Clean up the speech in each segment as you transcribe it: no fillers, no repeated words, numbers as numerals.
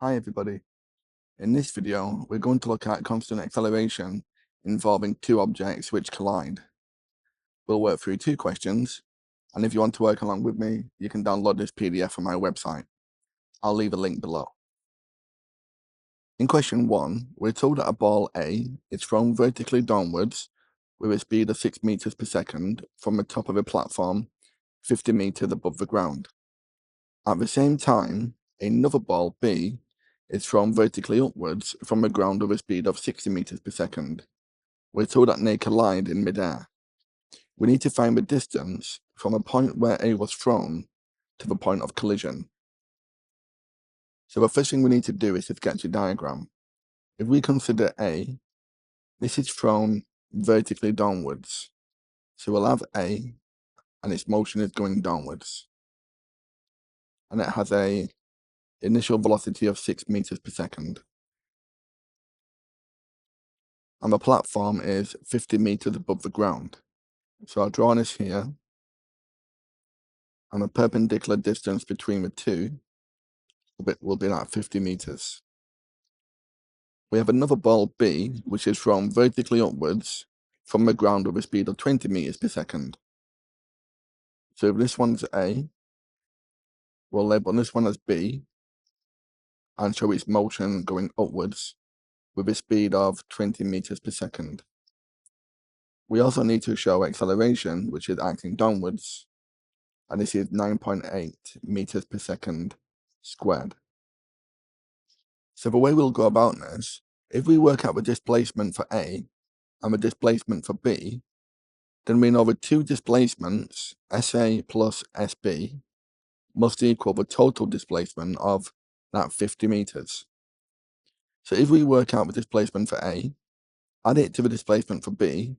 Hi everybody. In this video, we're going to look at constant acceleration involving two objects which collide. We'll work through two questions, and if you want to work along with me, you can download this PDF from my website. I'll leave a link below. In question 1, we're told that a ball A is thrown vertically downwards with a speed of 6 meters per second from the top of a platform 50 meters above the ground. At the same time, another ball B is thrown vertically upwards from the ground with a speed of 60 meters per second. We're told that they collide in midair. We need to find the distance from a point where A was thrown to the point of collision. So the first thing we need to do is to sketch a diagram. If we consider A, this is thrown vertically downwards. So we'll have A, and its motion is going downwards. And it has a initial velocity of 6 meters per second. And the platform is 50 meters above the ground. So I'll draw this here, and the perpendicular distance between the two will be at 50 meters. We have another ball B, which is thrown vertically upwards from the ground with a speed of 20 meters per second. So if this one's A, we'll label this one as B, and show its motion going upwards with a speed of 20 meters per second. We also need to show acceleration, which is acting downwards, and this is 9.8 meters per second squared. So the way we'll go about this, if we work out the displacement for A and the displacement for B, then we know the two displacements, SA plus SB, must equal the total displacement of that 50 meters. So if we work out the displacement for A, add it to the displacement for B,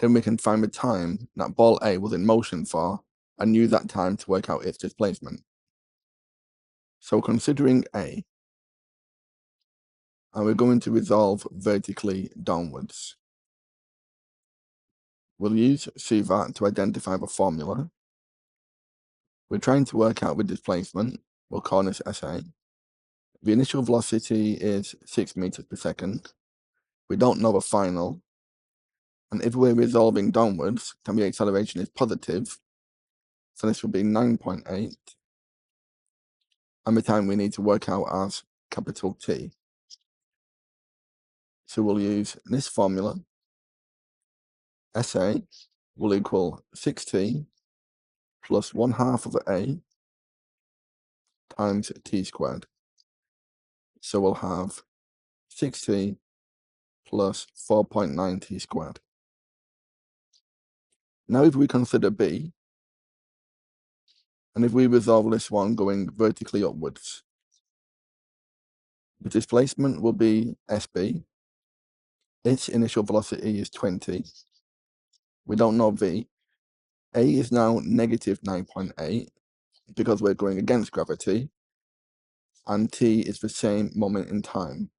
then we can find the time that ball A was in motion for and use that time to work out its displacement. So considering A, and we're going to resolve vertically downwards. We'll use SUVAT to identify the formula. We're trying to work out the displacement. We'll call this SA. The initial velocity is 6 meters per second. We don't know the final. And if we're resolving downwards, then the acceleration is positive. So this will be 9.8. And the time we need to work out as capital T. So we'll use this formula. SA will equal 6t plus 1/2 of A times t squared. So we'll have 6t plus 4.9 t squared. Now if we consider B, and if we resolve this one going vertically upwards, the displacement will be SB. Its initial velocity is 20. We don't know V. A is now negative 9.8 because we're going against gravity, and T is the same moment in time.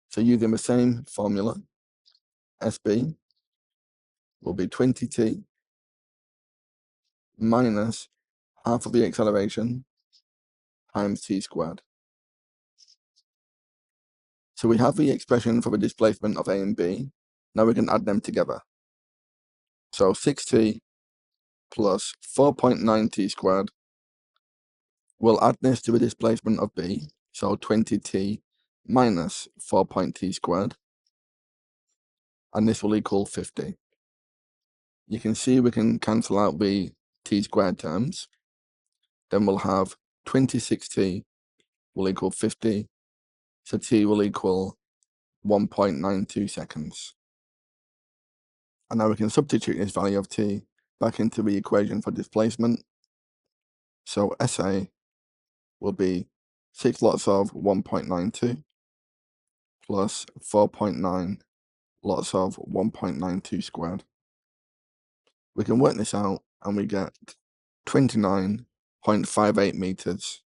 So using the same formula, SB will be 20t minus half of the acceleration times t squared. So we have the expression for the displacement of A and B. Now we can add them together. So 6t plus 4.9t squared. We'll add this to the displacement of B, so 20t minus 4.t squared. And this will equal 50. You can see we can cancel out the t squared terms. Then we'll have 26t will equal 50. So t will equal 1.92 seconds. And now we can substitute this value of t back into the equation for displacement. So SA will be 6 lots of 1.92 plus 4.9 lots of 1.92 squared. We can work this out and we get 29.58 meters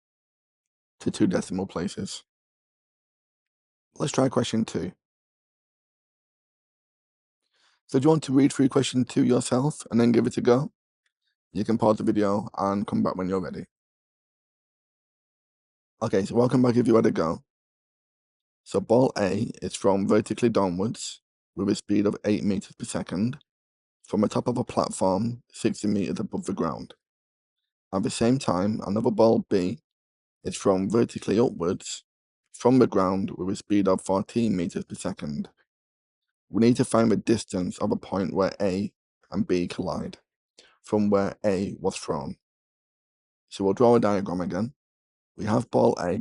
to 2 decimal places. Let's try question 2. So do you want to read through question 2 yourself and then give it a go? You can pause the video and come back when you're ready. Okay, so welcome back if you had a go. So ball A is thrown vertically downwards with a speed of 8 meters per second from the top of a platform 60 meters above the ground. At the same time, another ball B is thrown vertically upwards from the ground with a speed of 14 meters per second. We need to find the distance of a point where A and B collide from where A was thrown. So we'll draw a diagram again. We have ball A,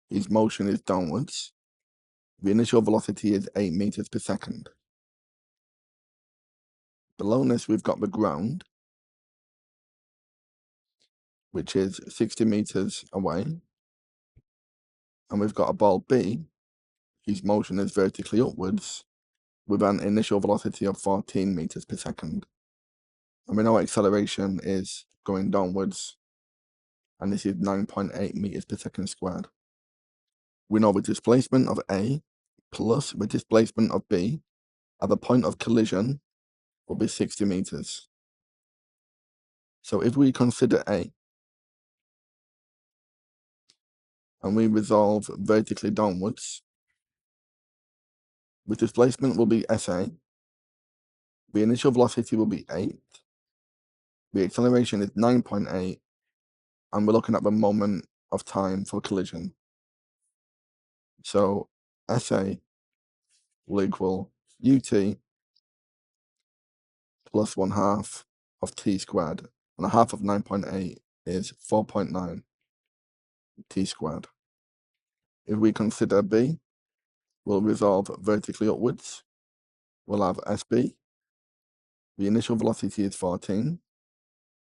whose motion is downwards. The initial velocity is 8 meters per second. Below this, we've got the ground, which is 60 meters away. And we've got a ball B, whose motion is vertically upwards, with an initial velocity of 14 meters per second. And we know acceleration is going downwards, and this is 9.8 meters per second squared. We know the displacement of A plus the displacement of B at the point of collision will be 60 meters. So if we consider A, and we resolve vertically downwards, the displacement will be SA, the initial velocity will be 8, the acceleration is 9.8, and we're looking at the moment of time for collision. So SA will equal UT plus 1/2 of t squared, and a half of 9.8 is 4.9 t squared. If we consider B, we'll resolve vertically upwards. We'll have SB. The initial velocity is 14.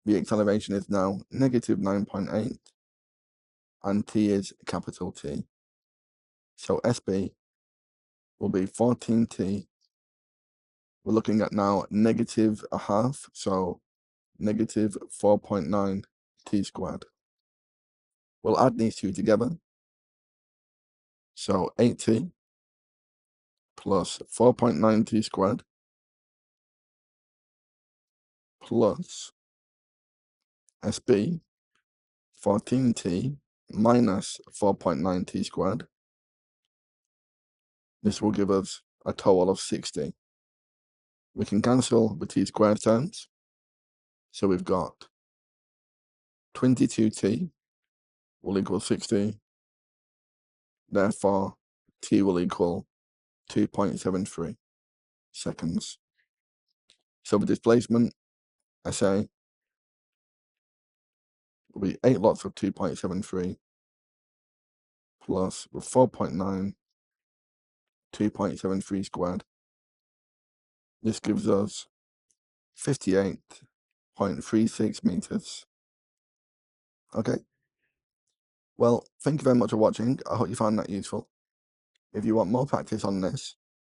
The acceleration is now negative 9.8, and t is capital T. So SB will be 14t. We're looking at now negative 1/2, so negative 4.9 t squared. We'll add these two together. So 8t plus 4.9 t squared plus SB 14t minus 4.9 t squared. This will give us a total of 60. We can cancel the t squared terms. So we've got 22t will equal 60. Therefore, t will equal 2.73 seconds. So the displacement, SA, will be 8 lots of 2.73 plus with 4.9, 2.73 squared. This gives us 58.36 meters. Okay. Well, thank you very much for watching. I hope you found that useful. If you want more practice on this,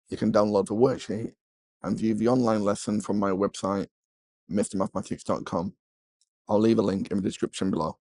you can download the worksheet and view the online lesson from my website, mrmathematics.com. I'll leave a link in the description below.